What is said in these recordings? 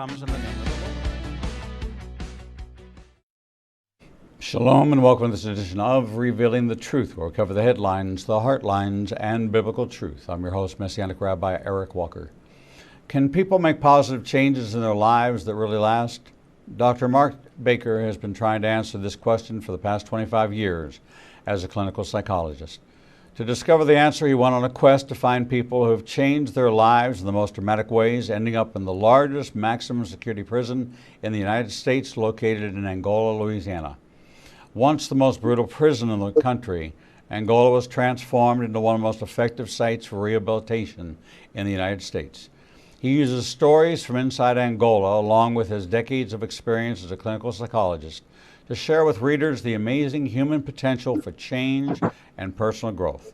Comes in the name of the Lord. Shalom and welcome to this edition of Revealing the Truth, where we cover the headlines, the heartlines, and biblical truth. I'm your host, Messianic Rabbi Eric Walker. Can people make positive changes in their lives that really last? Dr. Mark Baker has been trying to answer this question for the past 25 years as a clinical psychologist. To discover the answer, he went on a quest to find people who have changed their lives in the most dramatic ways, ending up in the largest maximum security prison in the United States, located in Angola, Louisiana. Once the most brutal prison in the country, Angola was transformed into one of the most effective sites for rehabilitation in the United States. He uses stories from inside Angola, along with his decades of experience as a clinical psychologist, to share with readers the amazing human potential for change and personal growth.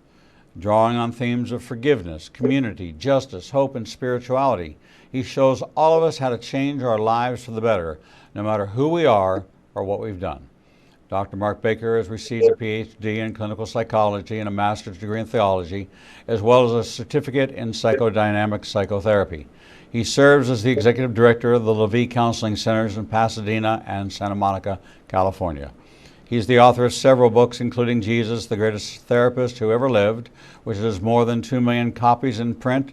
Drawing on themes of forgiveness, community, justice, hope, and spirituality, he shows all of us how to change our lives for the better, no matter who we are or what we've done. Dr. Mark Baker has received a PhD in clinical psychology and a master's degree in theology, as well as a certificate in psychodynamic psychotherapy. He serves as the executive director of the LaVie Counseling Centers in Pasadena and Santa Monica, California. He's the author of several books, including Jesus, the Greatest Therapist Who Ever Lived, which has more than 2 million copies in print,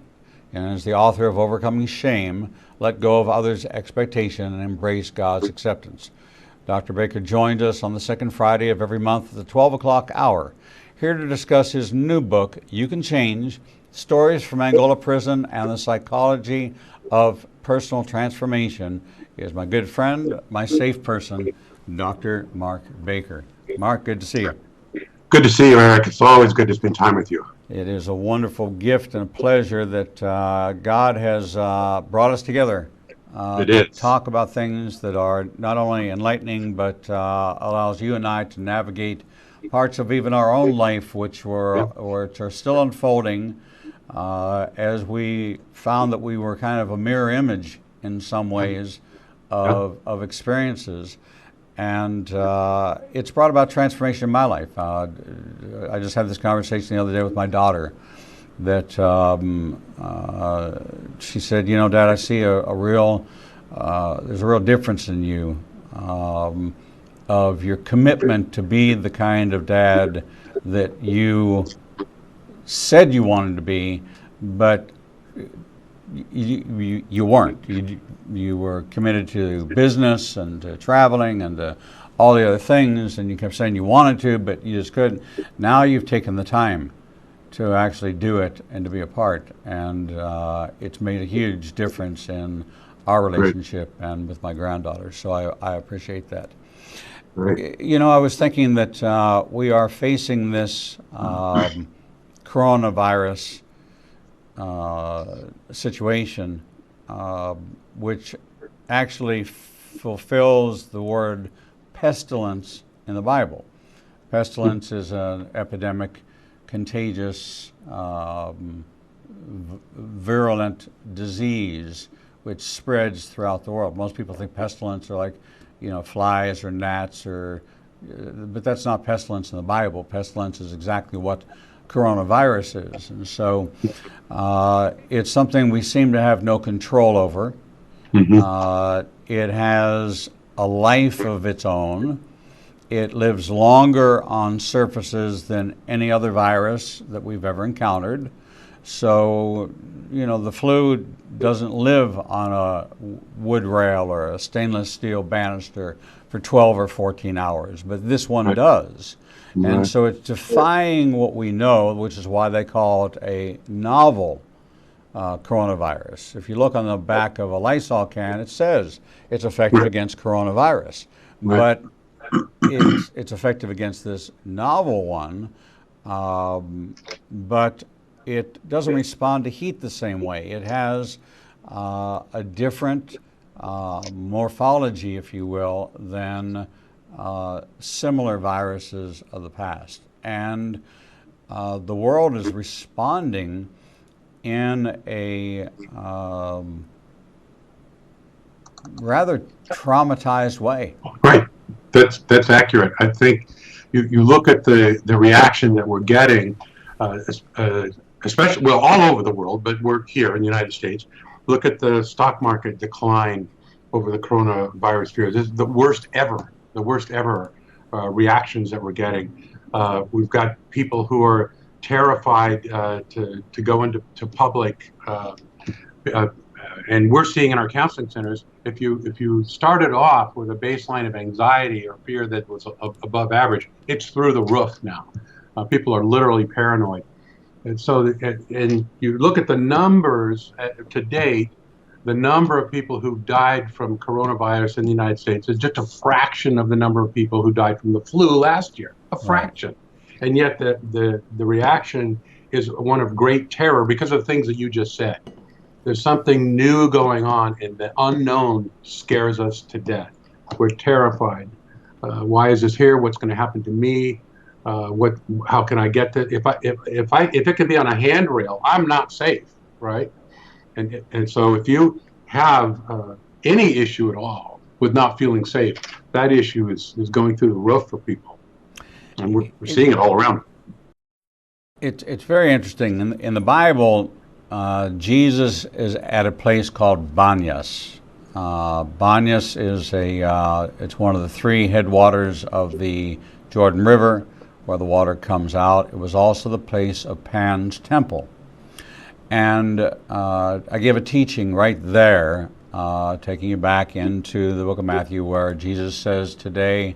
and is the author of Overcoming Shame, Let Go of Others' Expectation, and Embrace God's Acceptance. Dr. Baker joins us on the second Friday of every month at the 12 o'clock hour, here to discuss his new book, You Can Change, Stories from Angola Prison and the Psychology of Personal Transformation. Is my good friend, my safe person, Dr. Mark Baker. Mark, good to see you. Good to see you, Eric. It's always good to spend time with you. It is a wonderful gift and a pleasure that God has brought us together to talk about things that are not only enlightening, but allows you and I to navigate parts of even our own life which are still unfolding, as we found that we were kind of a mirror image in some ways of experiences. And it's brought about transformation in my life. I just had this conversation the other day with my daughter that she said, you know, Dad, I see there's a real difference in you, of your commitment to be the kind of dad that you said you wanted to be, but you weren't. You were committed to business and to traveling and to all the other things, and you kept saying you wanted to, but you just couldn't. Now you've taken the time to actually do it and to be a part, and it's made a huge difference in our relationship and with my granddaughter, so I appreciate that. Right. You know, I was thinking that we are facing this coronavirus situation, which actually fulfills the word pestilence in the Bible. Pestilence is an epidemic, contagious, virulent disease which spreads throughout the world. Most people think pestilence are like, you know, flies or gnats, but that's not pestilence in the Bible. Pestilence is exactly what coronavirus is. And so it's something we seem to have no control over. Mm-hmm. It has a life of its own. It lives longer on surfaces than any other virus that we've ever encountered. So, you know, the flu doesn't live on a wood rail or a stainless steel banister for 12 or 14 hours, but this one does. And so it's defying what we know, which is why they call it a novel coronavirus. If you look on the back of a Lysol can, it says it's effective against coronavirus. But it's effective against this novel one, but it doesn't respond to heat the same way. It has a different morphology, if you will, than similar viruses of the past. And the world is responding in a rather traumatized way. Right. That's accurate. I think you look at the reaction that we're getting, especially, well, all over the world, but we're here in the United States. Look at the stock market decline over the coronavirus fear. This is the worst ever reactions that we're getting. We've got people who are terrified to go into public, and we're seeing in our counseling centers, if you started off with a baseline of anxiety or fear that was above average, it's through the roof now. People are literally paranoid. And so, and you look at the numbers to date, the number of people who died from coronavirus in the United States is just a fraction of the number of people who died from the flu last year. A fraction. Right. And yet the reaction is one of great terror because of the things that you just said. There's something new going on, and the unknown scares us to death. We're terrified. Why is this here? What's going to happen to me? How can I get to? If it can be on a handrail, I'm not safe, right? And so if you have any issue at all with not feeling safe, that issue is going through the roof for people, and we're seeing it all around. It's very interesting in the Bible. Jesus is at a place called Banyas. Banyas is it's one of the three headwaters of the Jordan River, where the water comes out. It was also the place of Pan's temple. And I gave a teaching right there, taking you back into the book of Matthew, where Jesus says today,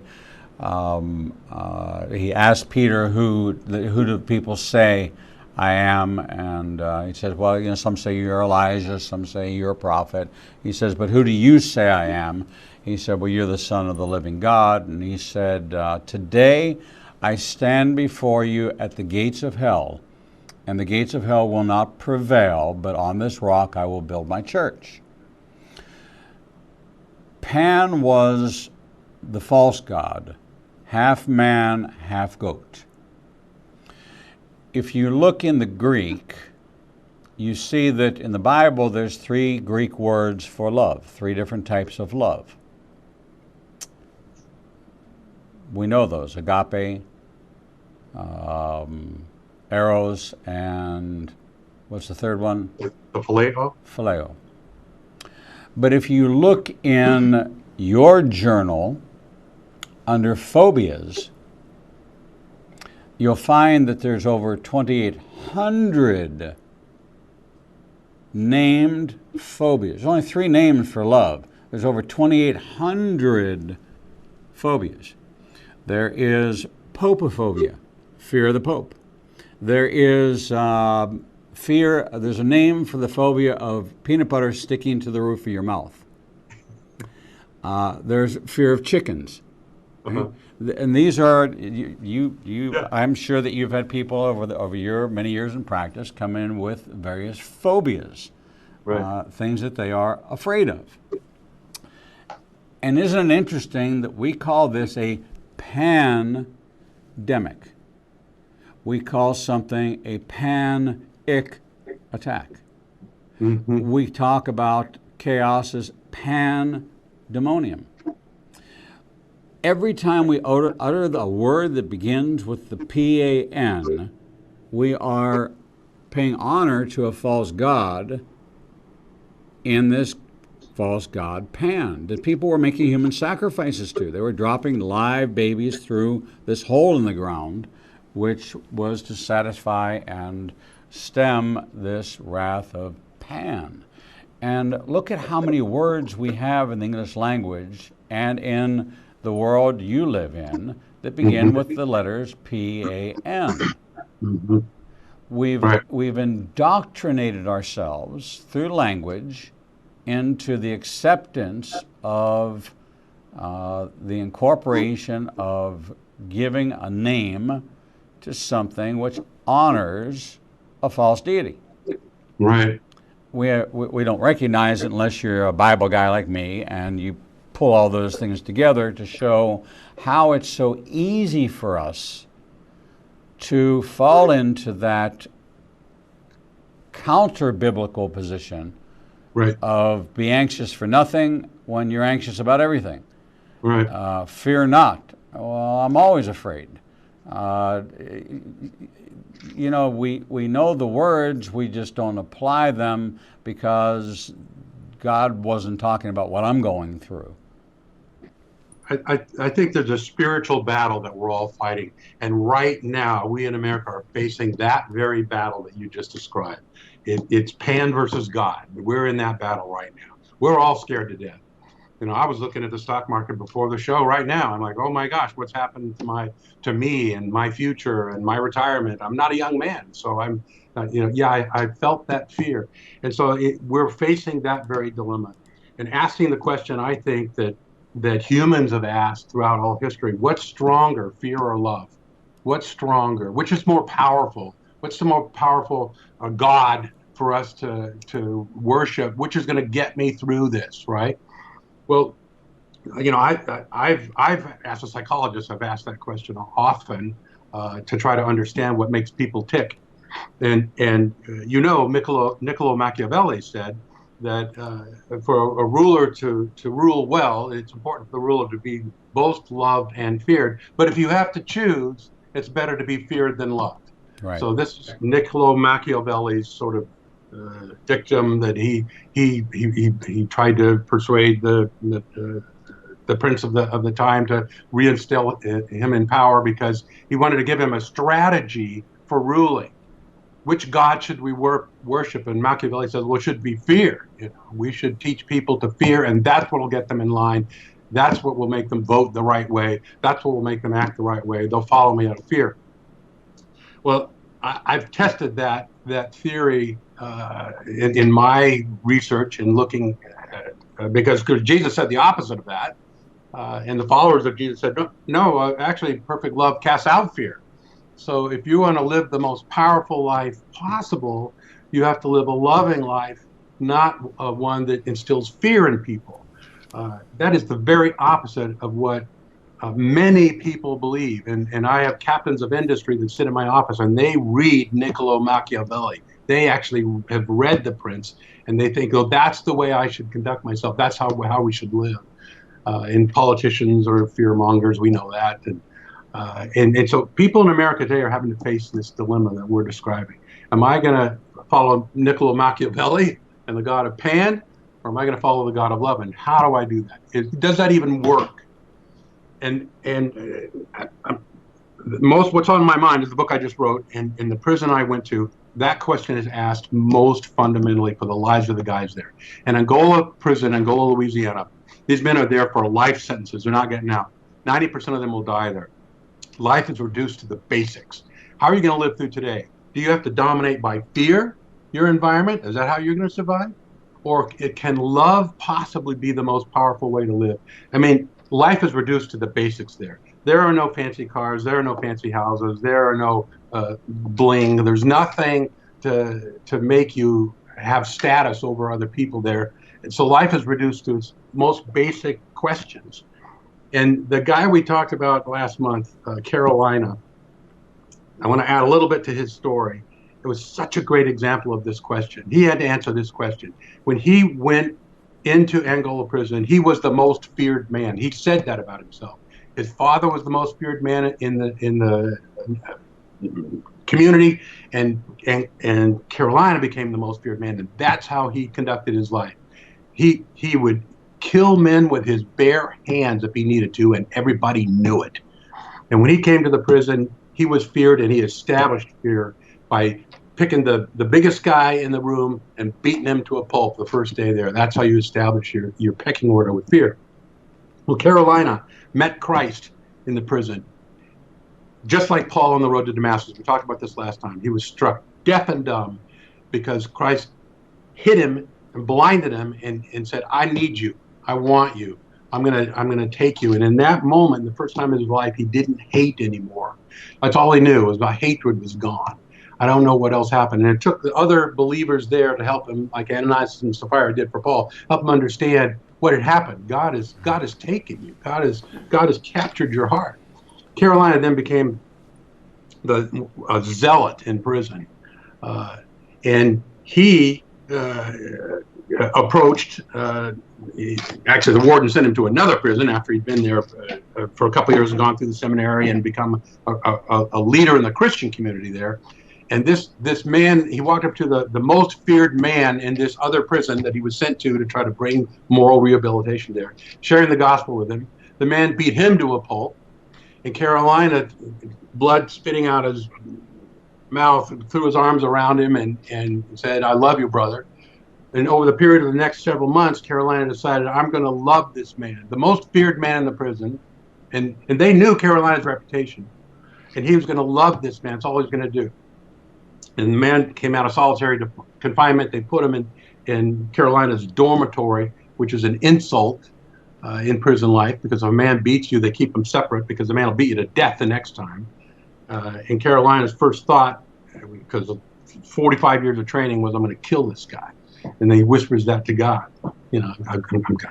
he asked Peter, who do people say I am? And he says, well, some say you're Elijah, some say you're a prophet. He says, but who do you say I am? He said, well, you're the Son of the living God. And he said, today I stand before you at the gates of hell, and the gates of hell will not prevail, but on this rock I will build my church. Pan was the false god, half man, half goat. If you look in the Greek, you see that in the Bible there's three Greek words for love, three different types of love. We know those: agape, eros, and what's the third one? The phileo. Phileo. But if you look in your journal under phobias, you'll find that there's over 2,800 named phobias. There's only 3 names for love. There's over 2,800 phobias. There is popophobia, fear of the Pope. There is fear, there's a name for the phobia of peanut butter sticking to the roof of your mouth. There's fear of chickens. Uh-huh. And these are, yeah. I'm sure that you've had people over your many years in practice come in with various phobias, right. Things that they are afraid of. And isn't it interesting that we call this a pandemic? We call something a panic attack. Mm-hmm. We talk about chaos as pandemonium. Every time we utter the word that begins with the P-A-N, we are paying honor to a false god in this false god Pan that people were making human sacrifices to. They were dropping live babies through this hole in the ground, which was to satisfy and stem this wrath of Pan. And look at how many words we have in the English language and in the world you live in that begin with the letters P-A-N. Mm-hmm. We've indoctrinated ourselves through language into the acceptance of the incorporation of giving a name to something which honors a false deity. Right. We don't recognize it unless you're a Bible guy like me and you pull all those things together to show how it's so easy for us to fall into that counter-biblical position, right, of be anxious for nothing when you're anxious about everything. Right. Fear not. Well, I'm always afraid. We know the words, we just don't apply them because God wasn't talking about what I'm going through. I think there's a spiritual battle that we're all fighting. And right now, we in America are facing that very battle that you just described. It's Pan versus God. We're in that battle right now. We're all scared to death. I was looking at the stock market before the show right now. I'm like, oh my gosh, what's happened to me and my future and my retirement? I'm not a young man. So I felt that fear. And so we're facing that very dilemma and asking the question, I think, that humans have asked throughout all history: what's stronger, fear or love? What's stronger? Which is more powerful? What's the more powerful God for us to worship? Which is going to get me through this, right? Well, I've as a psychologist, I've asked that question often to try to understand what makes people tick. And Niccolo Machiavelli said that for a ruler to rule well, it's important for the ruler to be both loved and feared. But if you have to choose, it's better to be feared than loved. Right. So this is Niccolo Machiavelli's sort of dictum that he tried to persuade the prince of the time to reinstill him in power, because he wanted to give him a strategy for ruling. Which God should we worship? And Machiavelli says, well, it should be fear. We should teach people to fear, and that's what will get them in line. That's what will make them vote the right way. That's what will make them act the right way. They'll follow me out of fear. Well, I've tested that theory in my research and looking because Jesus said the opposite of that. And the followers of Jesus said, no, actually, perfect love casts out fear. So if you want to live the most powerful life possible, you have to live a loving life, not one that instills fear in people. That is the very opposite of what many people believe. And I have captains of industry that sit in my office, and they read Niccolo Machiavelli. They actually have read The Prince, and they think, oh, that's the way I should conduct myself. That's how we should live. And politicians are fear mongers. We know that. And so people in America today are having to face this dilemma that we're describing. Am I going to follow Niccolo Machiavelli and the God of Pan, or am I going to follow the God of love? And how do I do that? Does that even work? And what's on my mind is the book I just wrote, and in the prison I went to, that question is asked most fundamentally for the lives of the guys there. In Angola prison, Angola, Louisiana, these men are there for life sentences. They're not getting out. 90% of them will die there. Life is reduced to the basics. How are you going to live through today? Do you have to dominate by fear your environment? Is that how you're going to survive? Or can love possibly be the most powerful way to live? I mean, life is reduced to the basics there. There are no fancy cars. There are no fancy houses. There are no bling. There's nothing to make you have status over other people there. And so life is reduced to its most basic questions. And the guy we talked about last month, Carolina, I want to add a little bit to his story. It was such a great example of this question. He had to answer this question. When he went into Angola prison, he was the most feared man. He said that about himself. His father was the most feared man in the community, and Carolina became the most feared man. And that's how he conducted his life. He would kill men with his bare hands if he needed to, and everybody knew it. And when he came to the prison, he was feared, and he established fear by picking the biggest guy in the room and beating him to a pulp the first day there. That's how you establish your pecking order with fear. Well, Carolina met Christ in the prison, just like Paul on the road to Damascus. We talked about this last time. He was struck deaf and dumb because Christ hit him and blinded him and said, I need you. I want you. I'm gonna take you. And in that moment, the first time in his life, he didn't hate anymore. That's all he knew, was my hatred was gone. I don't know what else happened. And it took the other believers there to help him, like Ananias and Sapphira did for Paul, help him understand what had happened. God has taken you. God has captured your heart. Carolina then became a zealot in prison, and he approached. Actually, the warden sent him to another prison after he'd been there for a couple of years and gone through the seminary and become a leader in the Christian community there. And this man, he walked up to the most feared man in this other prison that he was sent to try to bring moral rehabilitation there, sharing the gospel with him. The man beat him to a pulp. In Carolina, blood spitting out his mouth, threw his arms around him and said, "I love you, brother." And over the period of the next several months, Carolina decided, I'm going to love this man, the most feared man in the prison. And they knew Carolina's reputation. And he was going to love this man. That's all he was going to do. And the man came out of solitary confinement. They put him in Carolina's dormitory, which is an insult in prison life, because if a man beats you, they keep him separate because the man will beat you to death the next time. And Carolina's first thought, because of 45 years of training, was, I'm going to kill this guy. And then he whispers that to God. You know, I'm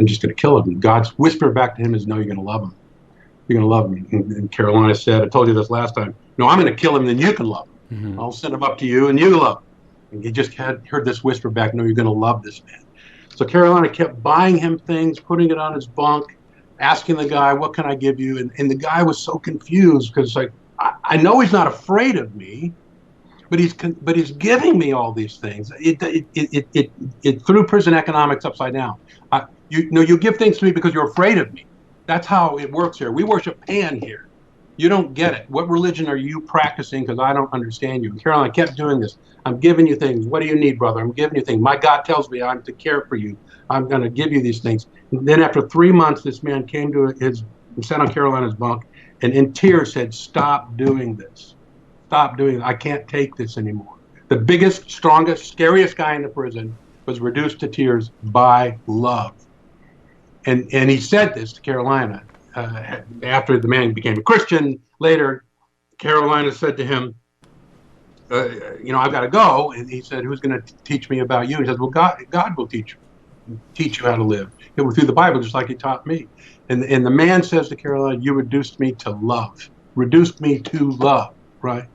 just going to kill him. And God's whisper back to him is, no, you're going to love him. You're going to love him. And Carolina said, I told you this last time, no, I'm going to kill him, then you can love him. Mm-hmm. I'll send him up to you, and you love him. And he just heard this whisper back, no, you're going to love this man. So Carolina kept buying him things, putting it on his bunk, asking the guy, what can I give you? And the guy was so confused because, like, I know he's not afraid of me, but he's giving me all these things. It threw prison economics upside down. You give things to me because you're afraid of me. That's how it works here. We worship Pan here. You don't get it. What religion are you practicing? Because I don't understand you. And Carolina kept doing this. I'm giving you things. What do you need, brother? I'm giving you things. My God tells me I'm to care for you. I'm going to give you these things. And then after 3 months, this man came to sat on Carolina's bunk and in tears said, stop doing this. Stop doing it. I can't take this anymore. The biggest, strongest, scariest guy in the prison was reduced to tears by love. And he said this to Carolina after the man became a Christian. Later, Carolina said to him, I've got to go. And he said, who's going to teach me about you? He says, well, God will teach you how to live. It was through the Bible, just like he taught me. And the man says to Carolina, you reduced me to love. Reduced me to love, right?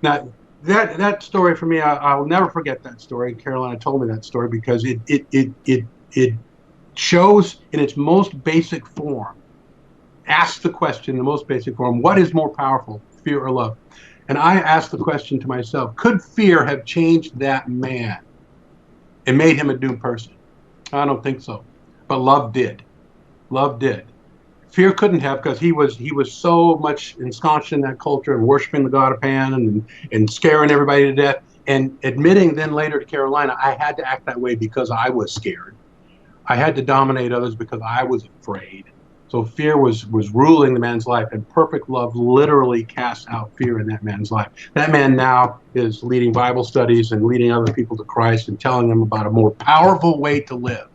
Now, that story for me, I'll never forget that story. Carolina told me that story because it shows in its most basic form, asks the question in the most basic form, what is more powerful, fear or love? And I asked the question to myself, could fear have changed that man and made him a doomed person? I don't think so. But love did. Love did. Fear couldn't have, because he was so much ensconced in that culture and worshiping the god of Pan and scaring everybody to death, and admitting then later to Carolina, I had to act that way because I was scared. I had to dominate others because I was afraid. So fear was ruling the man's life, and perfect love literally cast out fear in that man's life. That man now is leading Bible studies and leading other people to Christ and telling them about a more powerful way to live.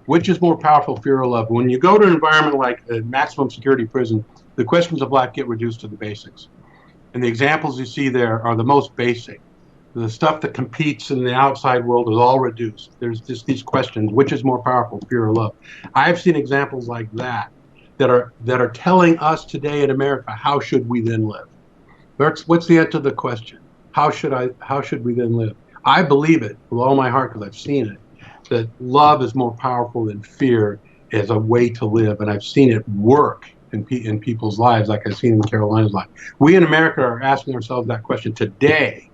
Which is more powerful, fear or love? When you go to an environment like a maximum security prison, the questions of life get reduced to the basics. And the examples you see there are the most basic. The stuff that competes in the outside world is all reduced. There's just these questions, which is more powerful, fear or love? I've seen examples like that are telling us today in America, how should we then live? What's the answer to the question? How should we then live? I believe it with all my heart because I've seen it, that love is more powerful than fear as a way to live. And I've seen it work in people's lives, like I've seen in Carolina's life. We in America are asking ourselves that question today.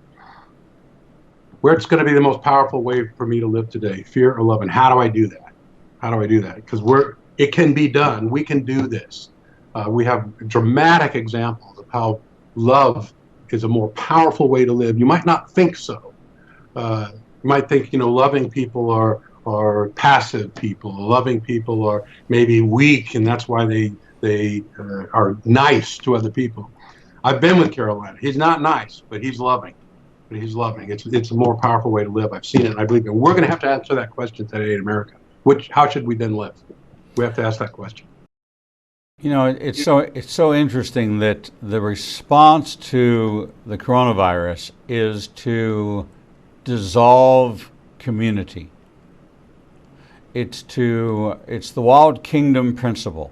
Where's going to be the most powerful way for me to live today, fear or love? And how do I do that? How do I do that? Because it can be done. We can do this. We have dramatic examples of how love is a more powerful way to live. You might not think so. You might think, loving people are passive people. Loving people are maybe weak, and that's why they are nice to other people. I've been with Carolina. He's not nice, but he's loving. It's a more powerful way to live. I've seen it, and I believe it. We're going to have to answer that question today in America. How should we then live? We have to ask that question. It's so interesting that the response to the coronavirus is to dissolve community. It's the wild kingdom principle,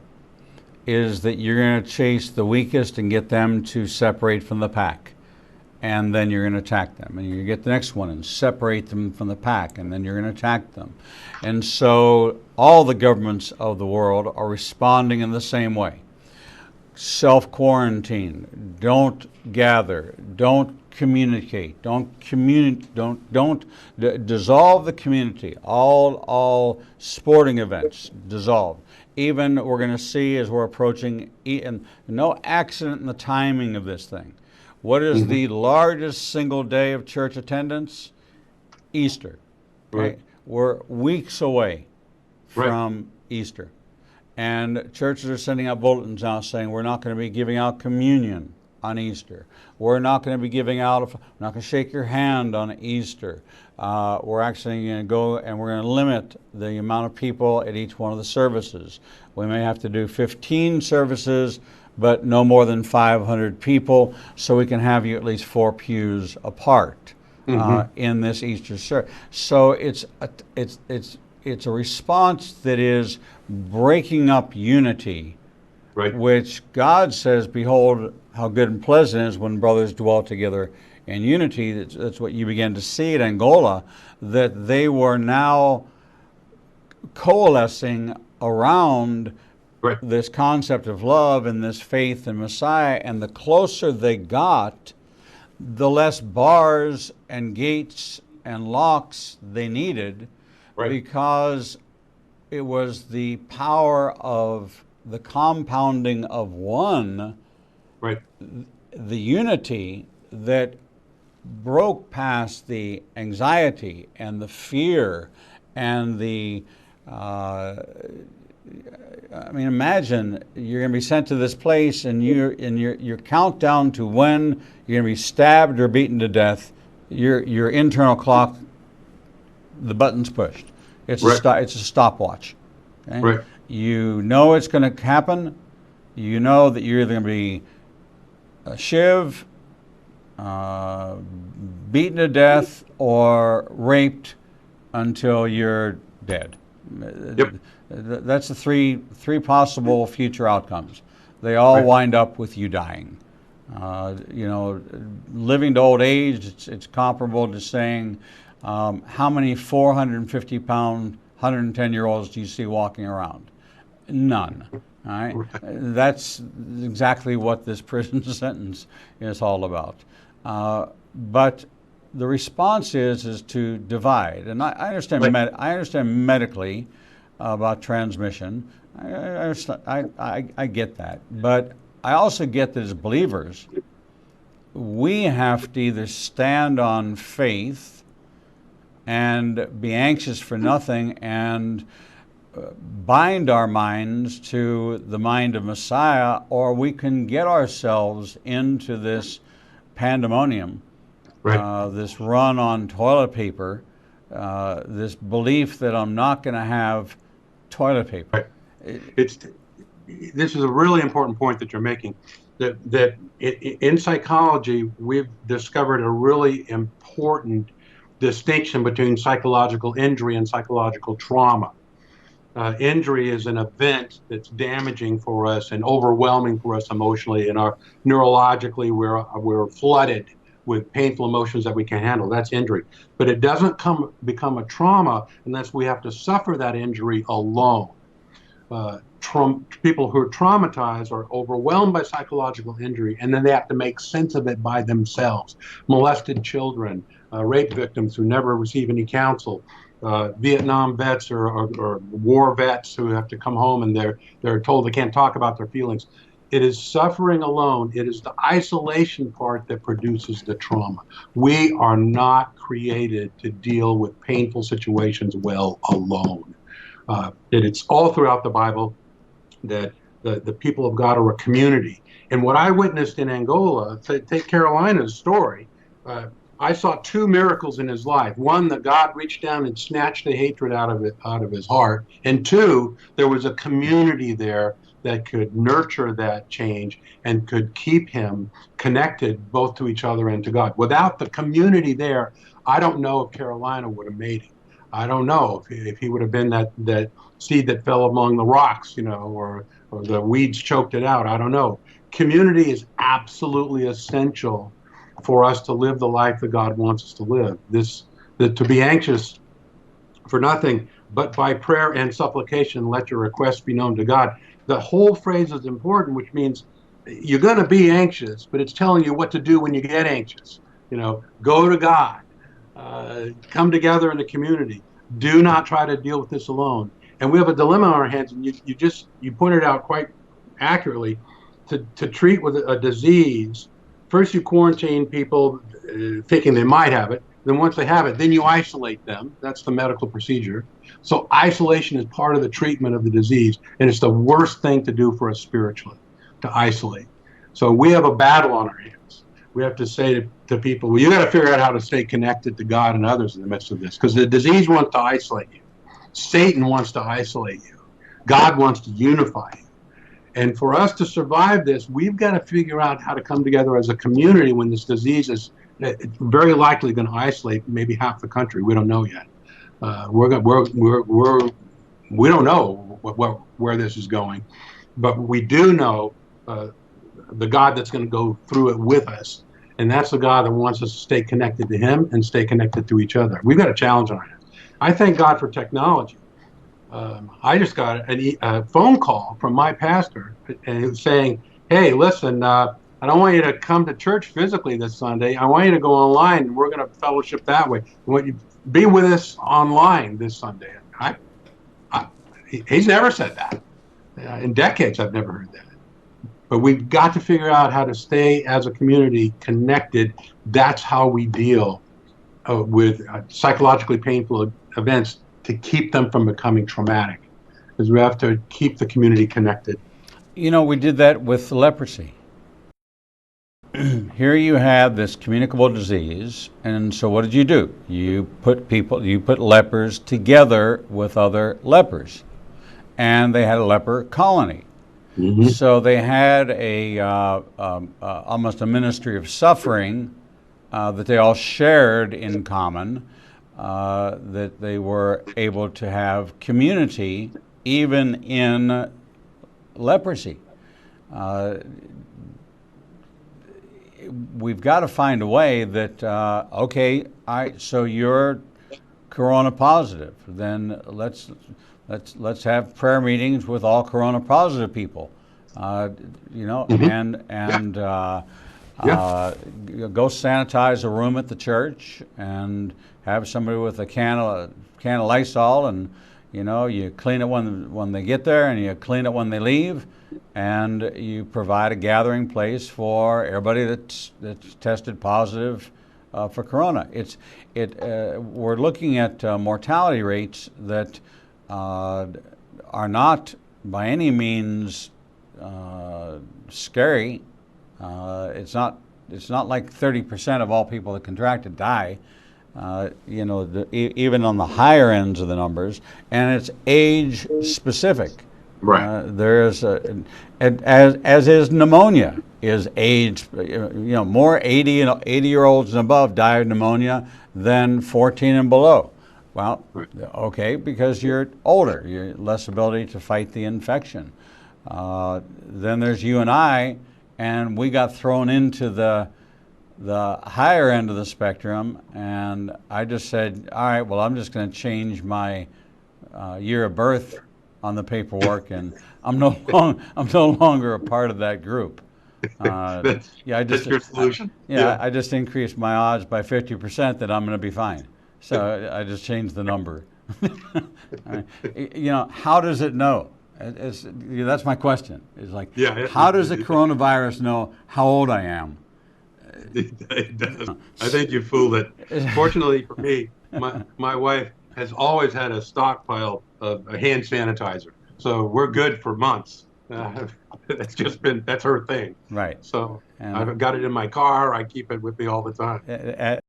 is that you're going to chase the weakest and get them to separate from the pack. And then you're going to attack them. And you get the next one and separate them from the pack, and then you're going to attack them. And so all the governments of the world are responding in the same way. self-quarantine, don't gather, don't communicate, don't dissolve the community. All sporting events dissolve. Even we're going to see as we're approaching, and no accident in the timing of this thing. What is the largest single day of church attendance? Easter. Okay? Right. We're weeks away Right. from Easter. And churches are sending out bulletins now saying we're not going to be giving out communion on Easter. We're not going to be giving out, we're not going to shake your hand on Easter. We're actually going to go and we're going to limit the amount of people at each one of the services. We may have to do 15 services, but no more than 500 people, so we can have you at least 4 pews apart in this Easter service. So it's a response that is breaking up unity, Right. which God says, behold, how good and pleasant it is when brothers dwell together in unity. That's what you began to see at Angola, that they were now coalescing around Right. this concept of love and this faith in Messiah. And the closer they got, the less bars and gates and locks they needed, Right. because it was the power of the compounding of one, Right. the unity, that broke past the anxiety and the fear and the I mean, imagine you're going to be sent to this place, and your countdown to when you're going to be stabbed or beaten to death. Your internal clock, the button's pushed. It's Right. it's a stopwatch. Okay? Right. You know it's going to happen. You know that you're either going to be a shiv, beaten to death, or raped until you're dead. Yep. That's the three possible future outcomes. They all Right. wind up with you dying. Living to old age, it's comparable to saying, how many 450-pound, 110-year-olds do you see walking around? None. All right? That's exactly what this prison sentence is all about. But the response is to divide. And I understand. Right. I understand medically about transmission. I get that. But I also get that as believers, we have to either stand on faith and be anxious for nothing and bind our minds to the mind of Messiah, or we can get ourselves into this pandemonium, Right. this run on toilet paper, this belief that I'm not going to have toilet paper. It's this is a really important point that you're making. That in psychology, we've discovered a really important distinction between psychological injury and psychological trauma. Injury is an event that's damaging for us and overwhelming for us emotionally, and our neurologically we're flooded with painful emotions that we can't handle. That's injury, but it doesn't become a trauma unless we have to suffer that injury alone. People who are traumatized are overwhelmed by psychological injury, and then they have to make sense of it by themselves. Molested children, rape victims who never receive any counsel, Vietnam vets or war vets who have to come home and they're told they can't talk about their feelings. It is suffering alone. It is the isolation part that produces the trauma. We are not created to deal with painful situations well alone. It's all throughout the Bible that the people of God are a community. And what I witnessed in Angola, take Carolina's story, I saw 2 miracles in his life. One, that God reached down and snatched the hatred out of his heart. And 2, there was a community there that could nurture that change and could keep him connected both to each other and to God. Without the community there, I don't know if Carolina would have made it. I don't know if he would have been that seed that fell among the rocks, or the weeds choked it out. I don't know. Community is absolutely essential for us to live the life that God wants us to live. To be anxious for nothing, but by prayer and supplication, let your requests be known to God. The whole phrase is important, which means you're going to be anxious, but it's telling you what to do when you get anxious. Go to God, come together in the community. Do not try to deal with this alone. And we have a dilemma on our hands, and you pointed out quite accurately. To treat with a disease, first you quarantine people thinking they might have it. Then once they have it, then you isolate them. That's the medical procedure. So isolation is part of the treatment of the disease, and it's the worst thing to do for us spiritually, to isolate. So we have a battle on our hands. We have to say to people, well, you got to figure out how to stay connected to God and others in the midst of this, because the disease wants to isolate you. Satan wants to isolate you. God wants to unify you. And for us to survive this, we've got to figure out how to come together as a community when this disease is very likely going to isolate maybe half the country. We don't know yet. We don't know where this is going, but we do know the God that's going to go through it with us, and that's the God that wants us to stay connected to Him and stay connected to each other. We've got a challenge on our hands. I thank God for technology. I just got a phone call from my pastor, and he was saying, "Hey, listen, I don't want you to come to church physically this Sunday. I want you to go online, and we're going to fellowship that way. I want you to be with us online this Sunday." He's never said that. In decades, I've never heard that. But we've got to figure out how to stay as a community connected. That's how we deal with psychologically painful events, to keep them from becoming traumatic, because we have to keep the community connected. We did that with leprosy. Here you have this communicable disease, and so what did you do? You put lepers together with other lepers, and they had a leper colony. Mm-hmm. So they had almost a ministry of suffering that they all shared in common. That they were able to have community even in leprosy. We've got to find a way that so you're corona positive, then let's have prayer meetings with all corona positive people, mm-hmm. and go sanitize a room at the church and have somebody with a can of Lysol, and you clean it when they get there, and you clean it when they leave, and you provide a gathering place for everybody that's tested positive for corona. We're looking at mortality rates that are not by any means scary. It's not like 30% of all people that contract it die. Even on the higher ends of the numbers, and it's age specific. Right. There's as is pneumonia is age. More 80-year-olds and above die of pneumonia than 14 and below. Well, right. Okay, because you're older, you're less ability to fight the infection. Then there's you and I, and we got thrown into the higher end of the spectrum, and I just said, all right, well, I'm just going to change my year of birth on the paperwork, and I'm no longer a part of that group. That's your solution. I just increased my odds by 50% that I'm going to be fine. So I just changed the number. How does it know? That's my question. It's like, how does the coronavirus know how old I am? It does. I think you fooled it. Fortunately for me, my wife has always had a stockpile of hand sanitizer, so we're good for months. That's her thing. Right. So I've got it in my car. I keep it with me all the time.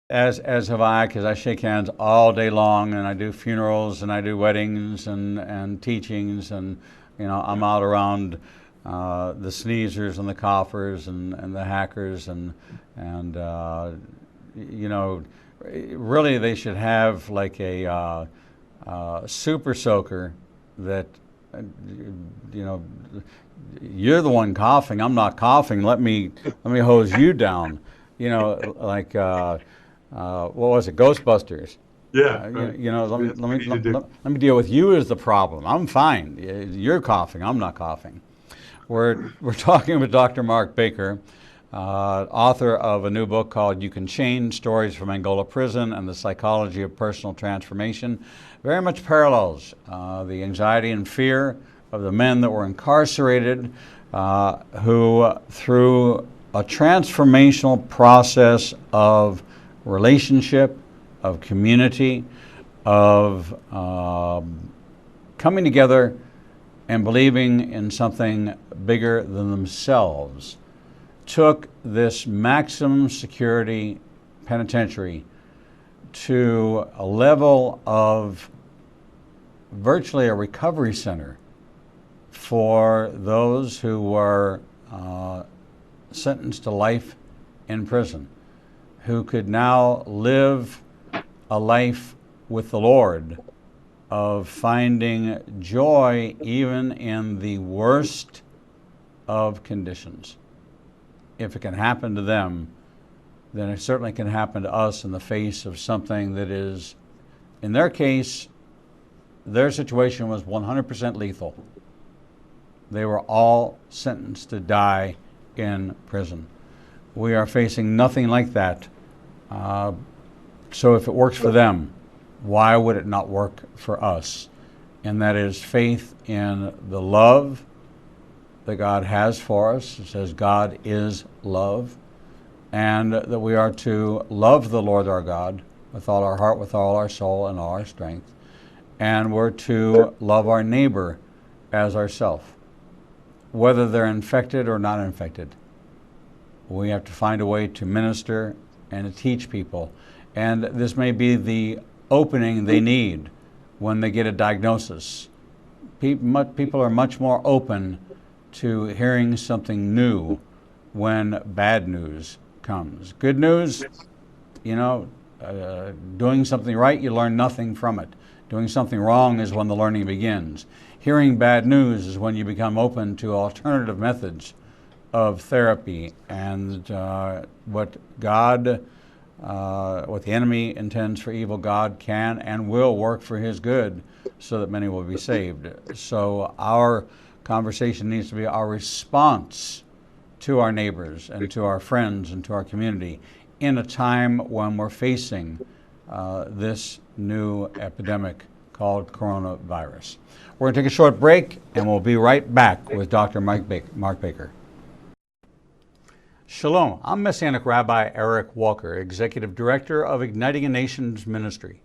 As have I, because I shake hands all day long, and I do funerals, and I do weddings, and teachings, and I'm out around the sneezers and the coughers and the hackers, and really they should have like a super soaker that you're the one coughing, I'm not coughing, let me hose you down, like what was it, Ghostbusters? Yeah. Let me deal with you as the problem. I'm fine. You're coughing, I'm not coughing. We're talking with Dr. Mark Baker, author of a new book called You Can Change, Stories from Angola Prison and the Psychology of Personal Transformation. Very much parallels the anxiety and fear of the men that were incarcerated, who through a transformational process of relationship, of community, of coming together and believing in something bigger than themselves, took this maximum security penitentiary to a level of virtually a recovery center for those who were sentenced to life in prison, who could now live a life with the Lord of finding joy even in the worst of conditions. If it can happen to them, then it certainly can happen to us in the face of something that is, in their case, their situation was 100% lethal. They were all sentenced to die in prison. We are facing nothing like that. So if it works for them, why would it not work for us? And that is faith in the love that God has for us. It says God is love, and that we are to love the Lord our God with all our heart, with all our soul, and all our strength. And we're to love our neighbor as ourselves, whether they're infected or not infected. We have to find a way to minister and to teach people. And this may be the opening they need when they get a diagnosis. People are much more open to hearing something new when bad news comes. Good news, doing something right, you learn nothing from it. Doing something wrong is when the learning begins. Hearing bad news is when you become open to alternative methods of therapy and what the enemy intends for evil, God can and will work for his good so that many will be saved. So our conversation needs to be our response to our neighbors and to our friends and to our community in a time when we're facing this new epidemic called coronavirus. We're going to take a short break and we'll be right back with Dr. Mark Baker. Shalom, I'm Messianic Rabbi Eric Walker, Executive Director of Igniting a Nations Ministry.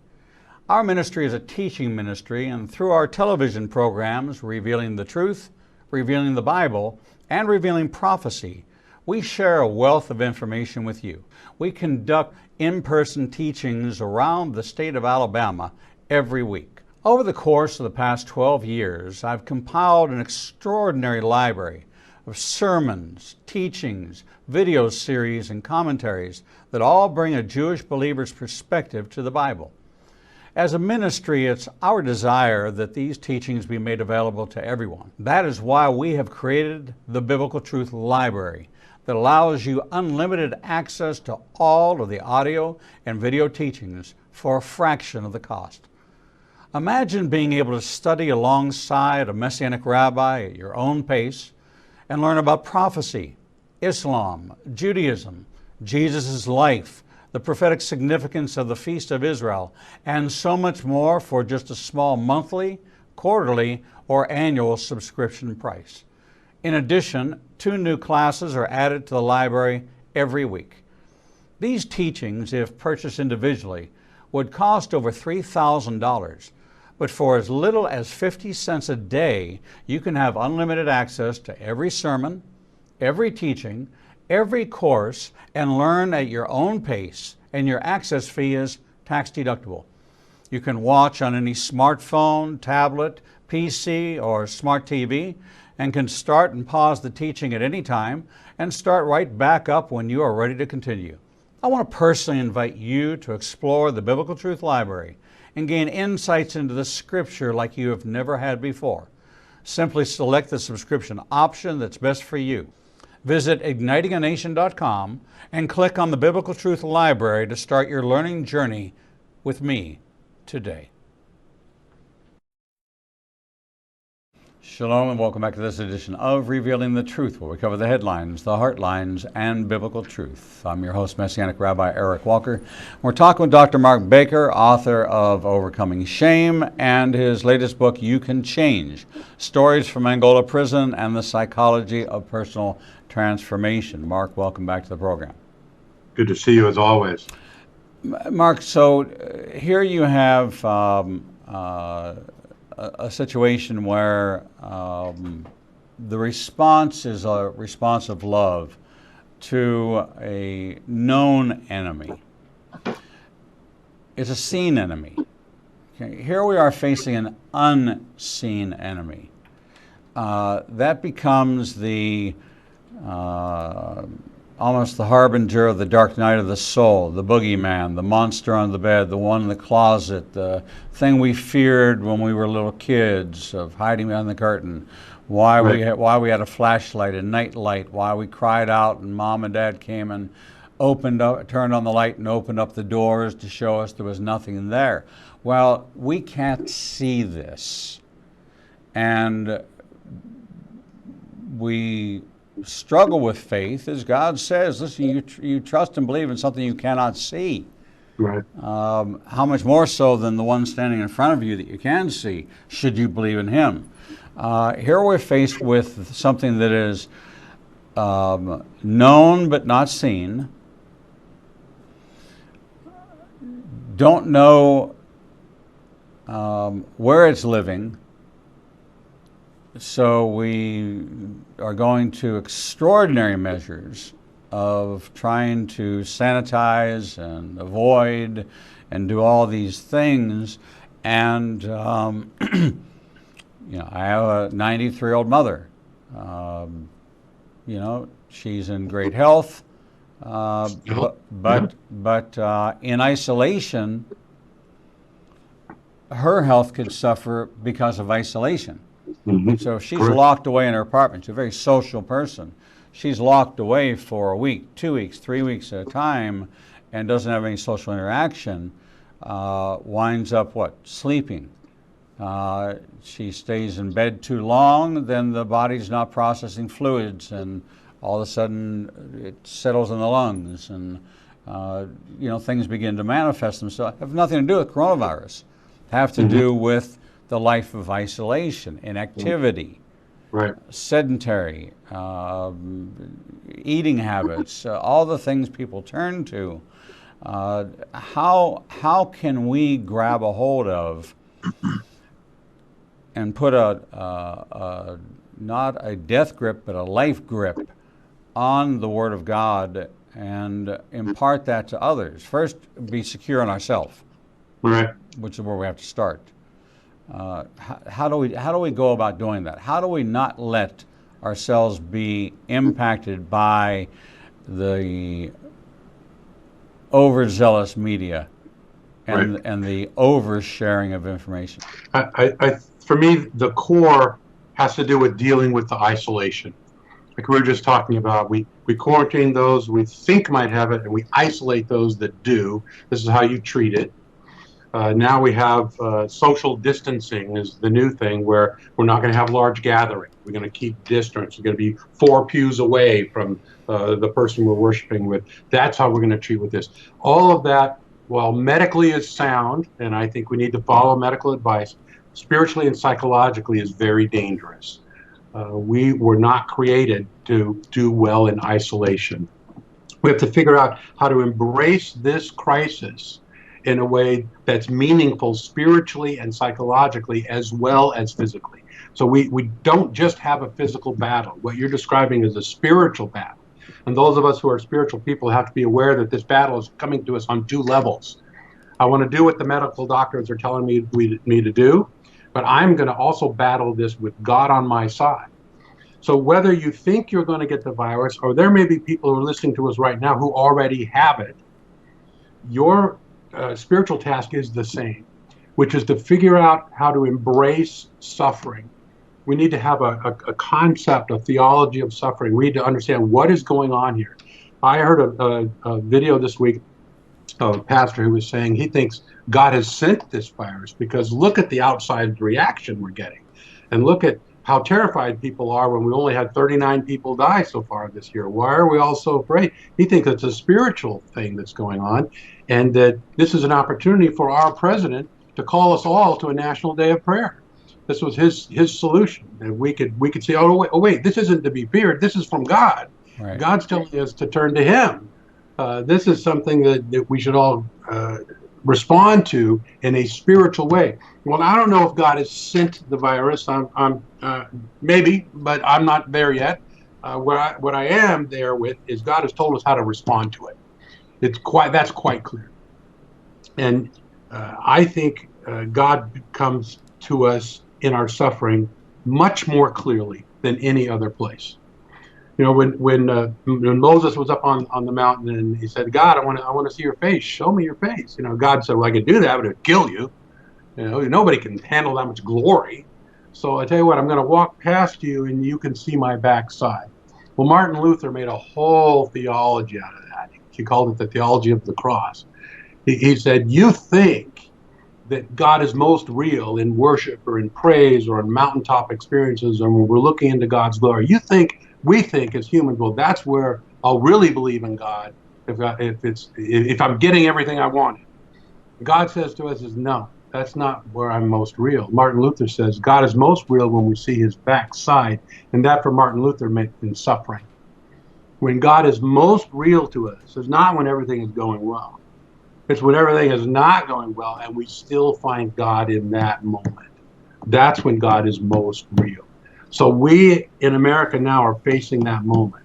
Our ministry is a teaching ministry, and through our television programs, Revealing the Truth, Revealing the Bible, and Revealing Prophecy, we share a wealth of information with you. We conduct in-person teachings around the state of Alabama every week. Over the course of the past 12 years, I've compiled an extraordinary library of sermons, teachings, video series, and commentaries that all bring a Jewish believer's perspective to the Bible. As a ministry, it's our desire that these teachings be made available to everyone. That is why we have created the Biblical Truth Library that allows you unlimited access to all of the audio and video teachings for a fraction of the cost. Imagine being able to study alongside a Messianic rabbi at your own pace and learn about prophecy, Islam, Judaism, Jesus' life, the prophetic significance of the Feast of Israel, and so much more for just a small monthly, quarterly, or annual subscription price. In addition, 2 new classes are added to the library every week. These teachings, if purchased individually, would cost over $3,000, but for as little as 50 cents a day, you can have unlimited access to every sermon, every teaching, every course, and learn at your own pace, and your access fee is tax deductible. You can watch on any smartphone, tablet, PC, or smart TV, and can start and pause the teaching at any time and start right back up when you are ready to continue. I want to personally invite you to explore the Biblical Truth Library and gain insights into the Scripture like you have never had before. Simply select the subscription option that's best for you. Visit ignitinganation.com and click on the Biblical Truth Library to start your learning journey with me today. Shalom and welcome back to this edition of Revealing the Truth, where we cover the headlines, the heart lines, and biblical truth. I'm your host, Messianic Rabbi Eric Walker. We're talking with Dr. Mark Baker, author of Overcoming Shame and his latest book, You Can Change, Stories from Angola Prison and the Psychology of Personal Transformation. Mark, welcome back to the program. Good to see you as always. Mark, so here you have a situation where the response is a response of love to a known enemy. It's a seen enemy. Okay. Here we are facing an unseen enemy. That becomes the almost the harbinger of the dark night of the soul, the boogeyman, the monster on the bed, the one in the closet, the thing we feared when we were little kids of hiding behind the curtain, why we had a flashlight, a night light, why we cried out and mom and dad came and turned on the light and opened up the doors to show us there was nothing there. Well, we can't see this. And we struggle with faith, as God says, listen, you trust and believe in something you cannot see. Right. How much more so than the one standing in front of you that you can see, should you believe in him? Here we're faced with something that is known but not seen. Don't know where it's living. So we are going to extraordinary measures of trying to sanitize and avoid and do all these things. And, I have a 93-year-old mother. She's in great health, but in isolation, her health could suffer because of isolation. Mm-hmm. So if she's locked away in her apartment, she's a very social person. She's locked away for a week, 2 weeks, 3 weeks at a time, and doesn't have any social interaction, winds up sleeping. She stays in bed too long, then the body's not processing fluids, and all of a sudden it settles in the lungs, and things begin to manifest themselves. Have nothing to do with coronavirus. Have to do with the life of isolation, inactivity, sedentary, eating habits, all the things people turn to. How can we grab a hold of and put not a death grip, but a life grip on the Word of God and impart that to others? First, be secure in ourselves, which is where we have to start. How do we go about doing that? How do we not let ourselves be impacted by the overzealous media and the oversharing of information? For me, the core has to do with dealing with the isolation. Like we were just talking about, we quarantine those we think might have it, and we isolate those that do. This is how you treat it. Now we have social distancing is the new thing, where we're not going to have large gatherings. We're going to keep distance. We're going to be 4 pews away from the person we're worshiping with. That's how we're going to treat with this. All of that, while medically is sound, and I think we need to follow medical advice, spiritually and psychologically is very dangerous. We were not created to do well in isolation. We have to figure out how to embrace this crisis in a way that's meaningful spiritually and psychologically as well as physically. So we don't just have a physical battle. What you're describing is a spiritual battle. And those of us who are spiritual people have to be aware that this battle is coming to us on 2 levels. I want to do what the medical doctors are telling me to do, but I'm going to also battle this with God on my side. So whether you think you're going to get the virus, or there may be people who are listening to us right now who already have it, your spiritual task is the same, which is to figure out how to embrace suffering. We need to have a concept, a theology of suffering. We need to understand what is going on here. I heard a video this week of a pastor who was saying he thinks God has sent this virus because look at the outside reaction we're getting, and look at how terrified people are when we only had 39 people die so far this year. Why are we all so afraid? He thinks it's a spiritual thing that's going on, and that this is an opportunity for our president to call us all to a national day of prayer. This was his solution, and we could say, oh wait, this isn't to be feared. This is from God. Right. God's telling us to turn to Him. This is something that we should all respond to in a spiritual way. Well, I don't know if God has sent the virus. I'm maybe, but I'm not there yet. What I am there with is God has told us how to respond to it. That's quite clear, and I think God comes to us in our suffering much more clearly than any other place. You know, when Moses was up on the mountain and he said, God, I want to see your face. Show me your face. You know, God said, well, I could do that, but it would kill you. You know, nobody can handle that much glory. So I tell you what, I'm going to walk past you and you can see my backside. Well, Martin Luther made a whole theology out of that. He called it the theology of the cross. He said, you think that God is most real in worship or in praise or in mountaintop experiences or when we're looking into God's glory. We think as humans, well, that's where I'll really believe in God if I'm getting everything I wanted. God says to us is no, that's not where I'm most real. Martin Luther says God is most real when we see his backside, and that for Martin Luther meant in suffering. When God is most real to us is not when everything is going well. It's when everything is not going well and we still find God in that moment. That's when God is most real. So we in America now are facing that moment.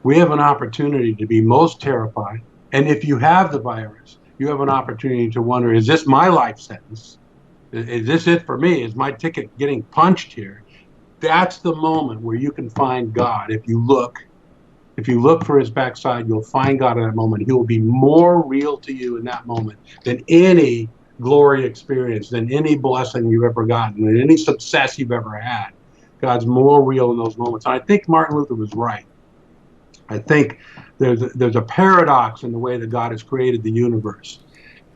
We have an opportunity to be most terrified. And if you have the virus, you have an opportunity to wonder, is this my life sentence? Is this it for me? Is my ticket getting punched here? That's the moment where you can find God. If you look for his backside, you'll find God in that moment. He will be more real to you in that moment than any glory experience, than any blessing you've ever gotten, than any success you've ever had. God's more real in those moments. And I think Martin Luther was right. I think there's a paradox in the way that God has created the universe,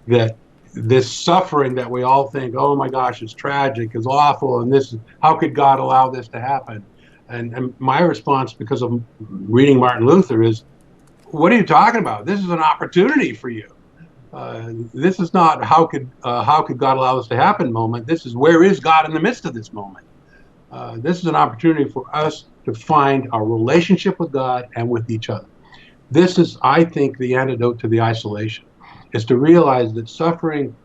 that this suffering that we all think, oh my gosh, it's tragic, it's awful, and how could God allow this to happen? And my response, because of reading Martin Luther, is, what are you talking about? This is an opportunity for you. This is not how could God allow this to happen moment. This is, where is God in the midst of this moment? This is an opportunity for us to find our relationship with God and with each other. This is, I think, the antidote to the isolation, is to realize that suffering,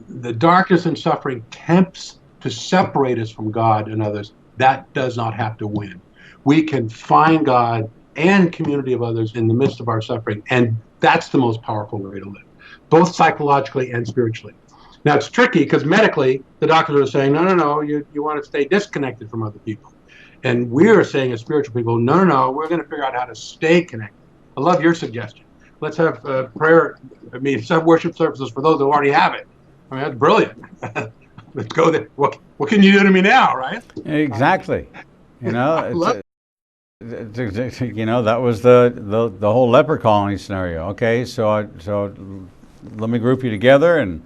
the darkness in suffering, tempts to separate us from God and others. That does not have to win. We can find God and community of others in the midst of our suffering, and that's the most powerful way to live, both psychologically and spiritually. Now, it's tricky because medically, the doctors are saying, no, you want to stay disconnected from other people. And we're saying as spiritual people, no, we're going to figure out how to stay connected. I love your suggestion. Let's have prayer, let's have worship services for those who already have it. I mean, that's brilliant. Let's go there. What can you do to me now, right? Exactly. You know, you know, that was the whole leper colony scenario. Okay, so let me group you together, and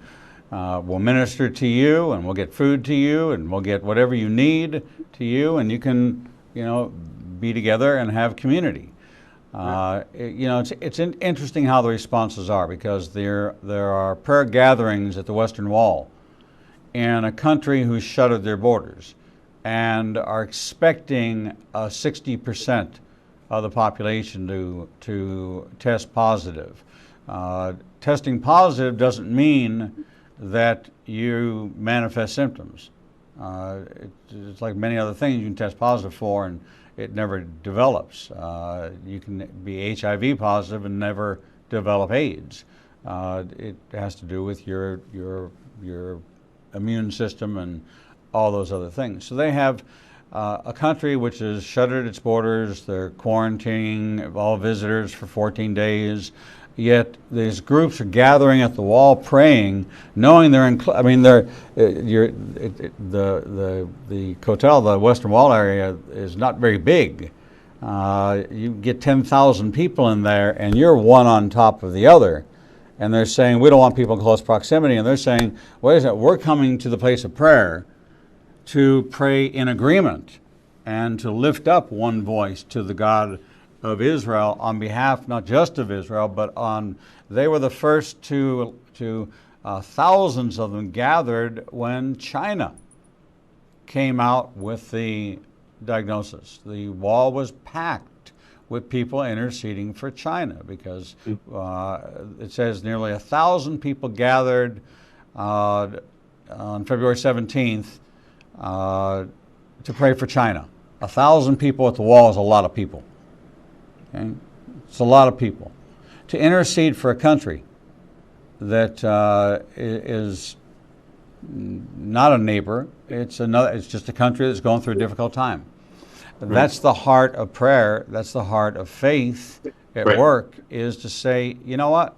we'll minister to you, and we'll get food to you, and we'll get whatever you need to you, and you can, you know, be together and have community. You know, it's interesting how the responses are, because there are prayer gatherings at the Western Wall in a country who's shuttered their borders and are expecting 60% of the population to test positive. Testing positive doesn't mean that you manifest symptoms. It's like many other things you can test positive for and it never develops. You can be HIV positive and never develop AIDS. It has to do with your immune system and all those other things. So they have a country which has shuttered its borders. They're quarantining all visitors for 14 days. Yet these groups are gathering at the wall, praying, knowing they're in. I mean, the Kotel, the Western Wall area, is not very big. You get 10,000 people in there, and you're one on top of the other. And they're saying, we don't want people in close proximity. And they're saying, wait a second, we're coming to the place of prayer to pray in agreement and to lift up one voice to the God of Israel on behalf not just of Israel, but they were the first to thousands of them gathered when China came out with the diagnosis. The wall was packed with people interceding for China because it says nearly 1,000 people gathered on February 17th to pray for China. 1,000 people at the wall is a lot of people. Okay? It's a lot of people. To intercede for a country that is not a neighbor, it's just a country that's going through a difficult time. That's the heart of prayer. That's the heart of faith at work, is to say, you know what?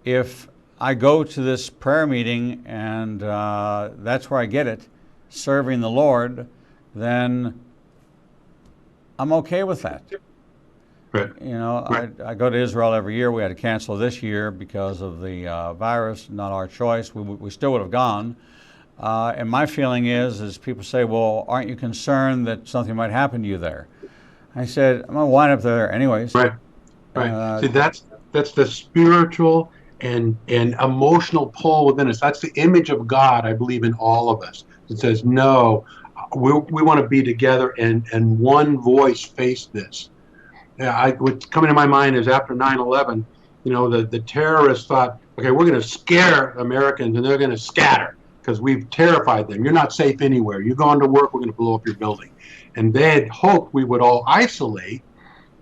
If I go to this prayer meeting and that's where I get it, serving the Lord, then I'm okay with that. You know, I go to Israel every year. We had to cancel this year because of the virus, not our choice. We still would have gone. And my feeling is people say, well, aren't you concerned that something might happen to you there? I said, I'm going to wind up there anyways. See, that's the spiritual and emotional pull within us. That's the image of God, I believe, in all of us. It says, no, we want to be together and one voice face this. What's coming to my mind is after 9/11, you know, the terrorists thought, okay, we're going to scare Americans and they're going to scatter because we've terrified them. You're not safe anywhere. You're going to work, we're going to blow up your building. And they had hoped we would all isolate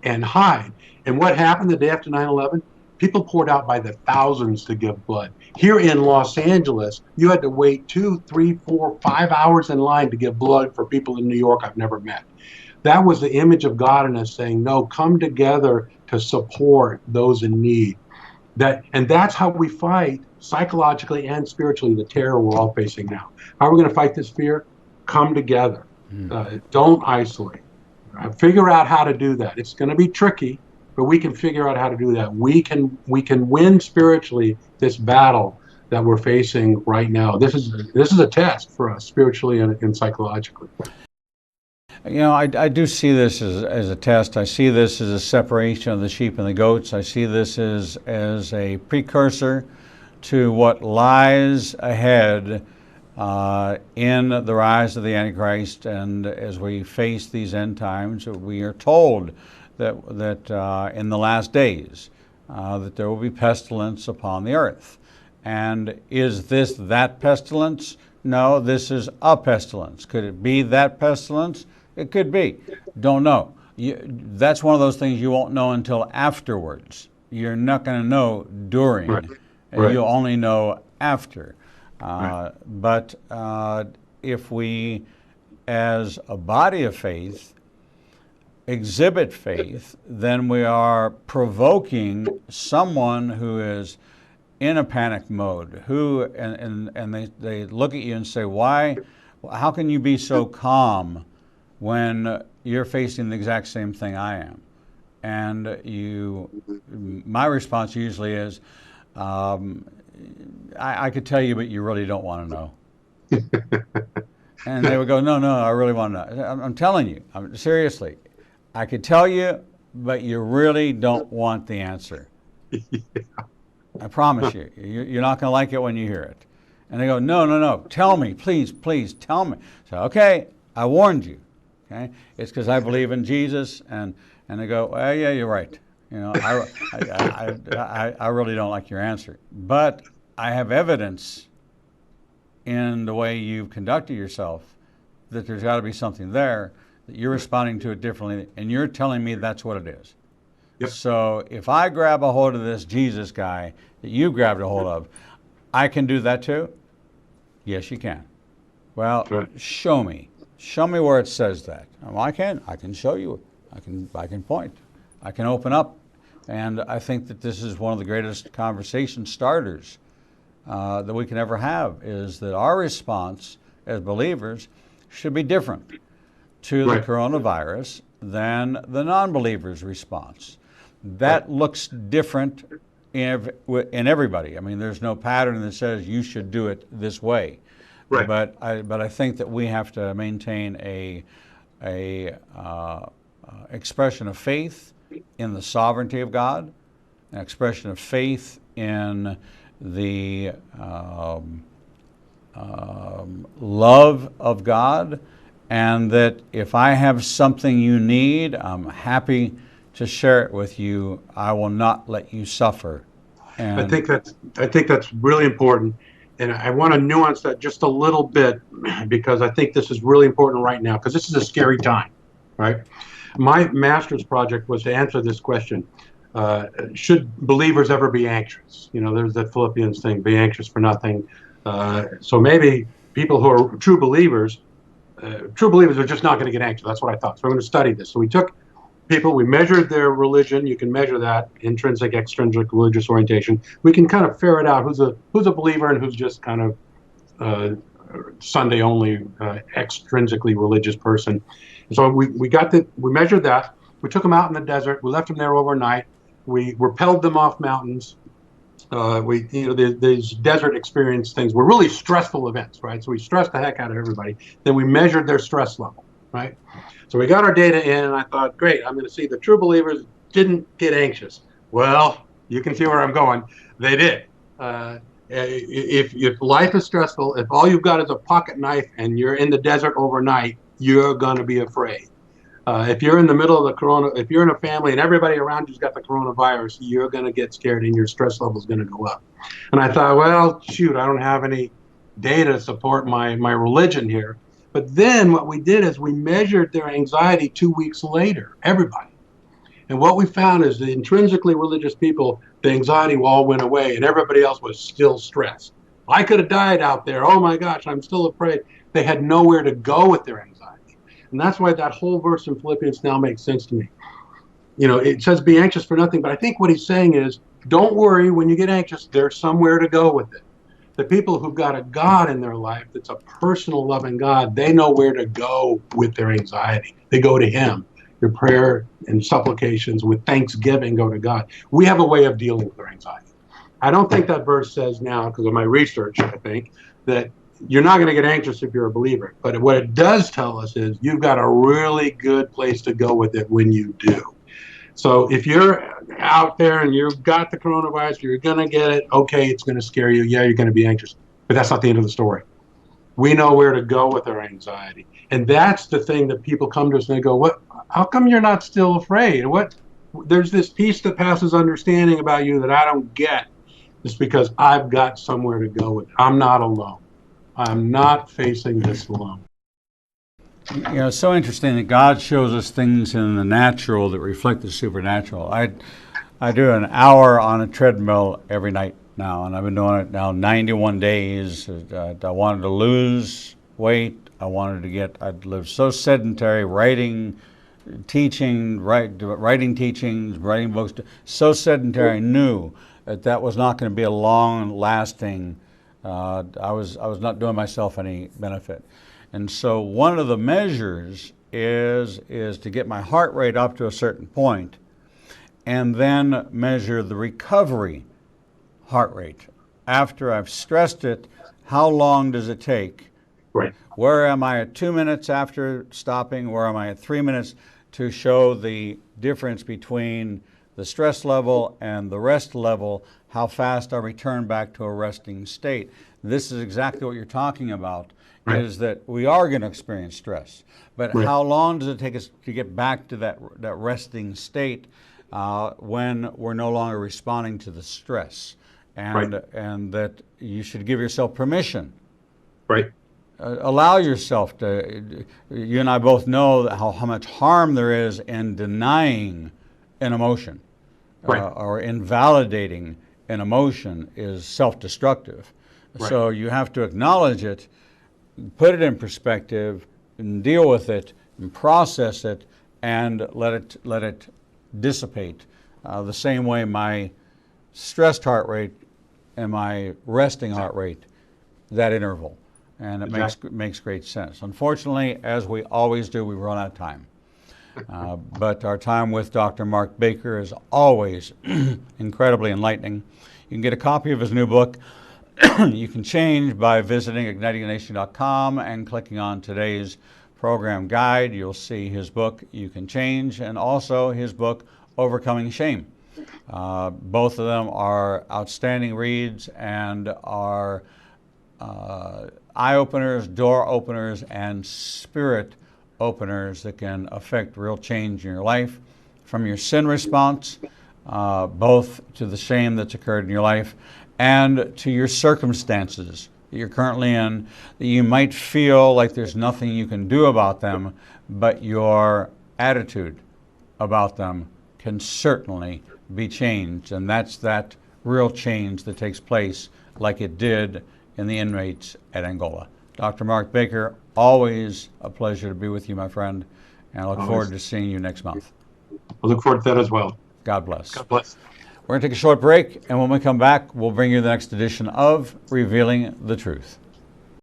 and hide. And what happened the day after 9/11? People poured out by the thousands to give blood. Here in Los Angeles, you had to wait 2, 3, 4, 5 hours in line to give blood for people in New York I've never met. That was the image of God in us saying, no, come together to support those in need. And that's how we fight psychologically and spiritually the terror we're all facing now. How are we going to fight this fear? Come together. Don't isolate. Figure out how to do that. It's going to be tricky, but we can figure out how to do that. We can win spiritually this battle that we're facing right now. This is a test for us spiritually and psychologically. You know, I do see this as a test. I see this as a separation of the sheep and the goats. I see this as a precursor to what lies ahead in the rise of the Antichrist. And as we face these end times, we are told that in the last days that there will be pestilence upon the earth. And is this that pestilence? No, this is a pestilence. Could it be that pestilence? It could be. Don't know. That's one of those things you won't know until afterwards. You're not going to know during. You'll only know after. But if we, as a body of faith, exhibit faith, then we are provoking someone who is in a panic mode, and they look at you and say, why? How can you be so calm when you're facing the exact same thing I am? And my response usually is, I could tell you, but you really don't want to know. And they would go, no, I really want to know. I'm telling you, seriously, I could tell you, but you really don't want the answer. I promise you, you're not going to like it when you hear it. And they go, no, tell me, please tell me. So, okay, I warned you. Okay, it's because I believe in Jesus, and they go, well, yeah, you're right. You know, I really don't like your answer, but I have evidence in the way you've conducted yourself that there's got to be something there, that you're responding to it differently, and you're telling me that's what it is. Yep. So if I grab a hold of this Jesus guy that you grabbed a hold of, I can do that too? Yes, you can. Well, show me. Show me where it says that. Well, I can show you. I can point. I can open up. And I think that this is one of the greatest conversation starters that we can ever have, is that our response as believers should be different to the coronavirus than the non-believer's response. That looks different in everybody. I mean, there's no pattern that says you should do it this way. But I think that we have to maintain a a expression of faith in the sovereignty of God, an expression of faith in the love of God, and that if I have something you need, I'm happy to share it with you. I will not let you suffer. And I think that's really important, and I want to nuance that just a little bit because I think this is really important right now because this is a scary time, right? My master's project was to answer this question: should believers ever be anxious? You know, there's that Philippians thing: be anxious for nothing. So maybe people who are true believers are just not going to get anxious. That's what I thought. So I'm going to study this. So we took people, we measured their religion. You can measure that, intrinsic, extrinsic religious orientation. We can kind of ferret out who's a believer and who's just kind of Sunday only, extrinsically religious person. And so we measured that. We took them out in the desert. We left them there overnight. We rappelled them off mountains. These desert experience things were really stressful events, right? So we stressed the heck out of everybody. Then we measured their stress level, right? So we got our data in, and I thought, great, I'm going to see the true believers didn't get anxious. Well, you can see where I'm going. They did. If life is stressful, if all you've got is a pocket knife and you're in the desert overnight, you're going to be afraid. If you're in the middle of if you're in a family and everybody around you's got the coronavirus, you're going to get scared and your stress level is going to go up. And I thought, well, shoot, I don't have any data to support my religion here. But then what we did is we measured their anxiety 2 weeks later, everybody. And what we found is the intrinsically religious people, the anxiety all went away and everybody else was still stressed. I could have died out there. Oh my gosh, I'm still afraid. They had nowhere to go with their anxiety. And that's why that whole verse in Philippians now makes sense to me. You know, it says be anxious for nothing, but I think what he's saying is don't worry when you get anxious, there's somewhere to go with it. The people who've got a God in their life that's a personal, loving God, they know where to go with their anxiety. They go to him. Your prayer and supplications with thanksgiving go to God. We have a way of dealing with our anxiety. I don't think that verse says now, because of my research, I think, that you're not going to get anxious if you're a believer. But what it does tell us is you've got a really good place to go with it when you do. So if you're out there and you've got the coronavirus, you're going to get it, okay, it's going to scare you. Yeah, you're going to be anxious. But that's not the end of the story. We know where to go with our anxiety. And that's the thing that people come to us and they go, "What? How come you're not still afraid? There's this peace that passes understanding about you that I don't get." It's because I've got somewhere to go with it. I'm not alone. I'm not facing this alone. You know, it's so interesting that God shows us things in the natural that reflect the supernatural. I do an hour on a treadmill every night now, and I've been doing it now 91 days. I wanted to lose weight. I'd lived so sedentary, writing teachings, writing books, so sedentary. I knew that was not going to be a long-lasting. I was not doing myself any benefit. And so one of the measures is to get my heart rate up to a certain point and then measure the recovery heart rate. After I've stressed it, how long does it take? Right. Where am I at 2 minutes after stopping? Where am I at 3 minutes? To show the difference between the stress level and the rest level, how fast I return back to a resting state. This is exactly what you're talking about. Right. Is that we are going to experience stress. But right. How long does it take us to get back to that resting state when we're no longer responding to the stress? And that you should give yourself permission. Right. Allow yourself to, you and I both know that how much harm there is in denying an emotion. Right. Or invalidating an emotion is self-destructive. Right. So you have to acknowledge it, put it in perspective, and deal with it, and process it, and let it dissipate. The same way my stressed heart rate and my resting heart rate, that interval, and it makes great sense. Unfortunately, as we always do, we run out of time. But our time with Dr. Mark Baker is always incredibly enlightening. You can get a copy of his new book, You Can Change, by visiting ignitingnation.com and clicking on today's program guide, you'll see his book, You Can Change, and also his book, Overcoming Shame. Both of them are outstanding reads and are eye-openers, door openers, and spirit openers that can affect real change in your life, from your sin response, both to the shame that's occurred in your life and to your circumstances that you're currently in, that you might feel like there's nothing you can do about them, but your attitude about them can certainly be changed. And that's that real change that takes place like it did in the inmates at Angola. Dr. Mark Baker, always a pleasure to be with you, my friend, and I look forward to seeing you next month. I look forward to that as well. God bless. God bless. We're going to take a short break, and when we come back, we'll bring you the next edition of Revealing the Truth.